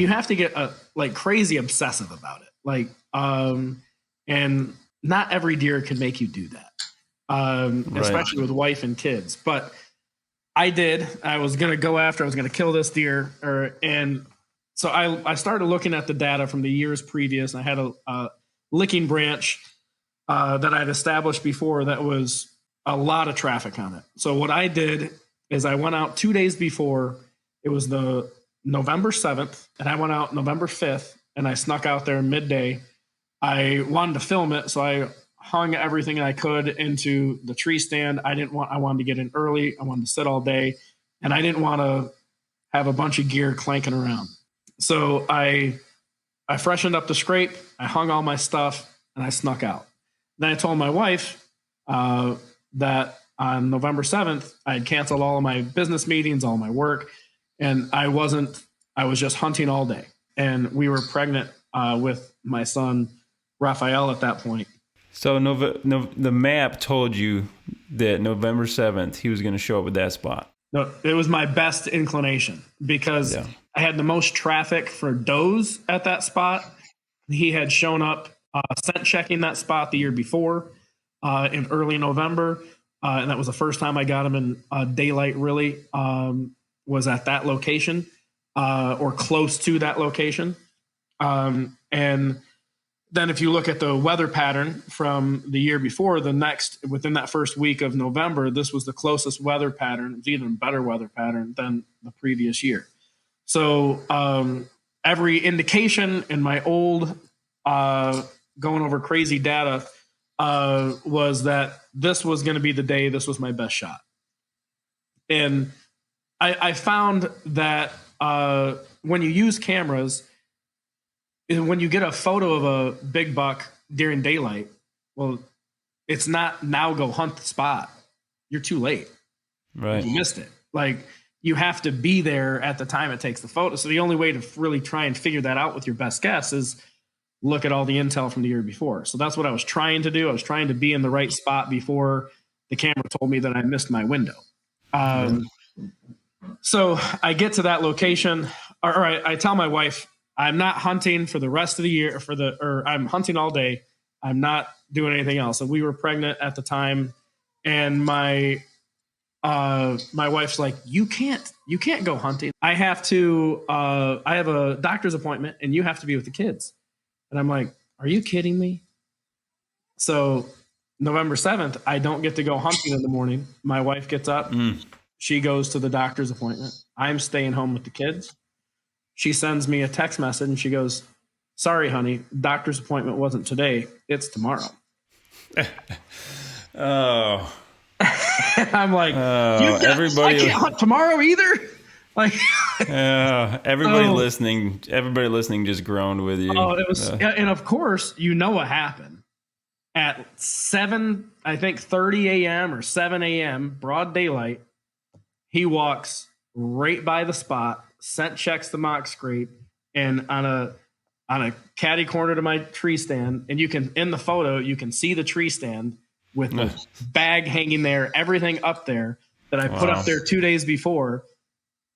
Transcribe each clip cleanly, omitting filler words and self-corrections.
you have to get like crazy obsessive about it. Like, and not every deer can make you do that. Especially with wife and kids. But I did. I was going to go after, I was going to kill this deer. And so I started looking at the data from the years previous. I had a licking branch that I'd established before that was a lot of traffic on it. So what I did is I went out 2 days before. It was the November 7th, and I went out November 5th, and I snuck out there midday. I wanted to film it, so I hung everything I could into the tree stand. I wanted to get in early. I wanted to sit all day, and I didn't want to have a bunch of gear clanking around. So I freshened up the scrape. I hung all my stuff, and I snuck out. Then I told my wife that on November 7th, I had canceled all of my business meetings, all my work, and I was just hunting all day. And we were pregnant with my son, Raphael, at that point. So the map told you that November 7th, he was going to show up at that spot. No, it was my best inclination because I had the most traffic for does at that spot. He had shown up scent checking that spot the year before in early November. And that was the first time I got him in daylight, really, was at that location or close to that location. And then if you look at the weather pattern from the year before, within that first week of November, this was the closest weather pattern. It was even better weather pattern than the previous year. So every indication in my old going over crazy data was that this was going to be the day. This was my best shot. And I found that when you use cameras, when you get a photo of a big buck during daylight, well, it's not now go hunt the spot. You're too late. Right. You missed it. Like you have to be there at the time it takes the photo. So the only way to really try and figure that out with your best guess is look at all the intel from the year before. So that's what I was trying to do. I was trying to be in the right spot before the camera told me that I missed my window. So I get to that location. All right. I tell my wife, I'm not hunting for the rest of the year or I'm hunting all day. I'm not doing anything else. And we were pregnant at the time. And my wife's like, you can't go hunting. I have a doctor's appointment and you have to be with the kids. And I'm like, are you kidding me? So November 7th, I don't get to go hunting in the morning. My wife gets up. She goes to the doctor's appointment. I'm staying home with the kids. She sends me a text message and she goes, sorry, honey, doctor's appointment wasn't today. It's tomorrow. Oh. I'm like, everybody, I can't hunt tomorrow either. Like, everybody listening just groaned with you. Oh, it was, and of course, you know what happened at 30 a.m. or 7 a.m. broad daylight. He walks right by the spot, scent checks the mock scrape, and on a catty corner to my tree stand, and in the photo you can see the tree stand with the bag hanging there, everything up there that I put up there 2 days before.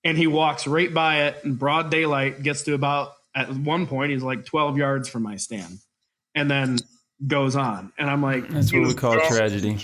And he walks right by it in broad daylight, gets to at one point, he's like 12 yards from my stand, and then goes on. And I'm like, that's what we call tragedy.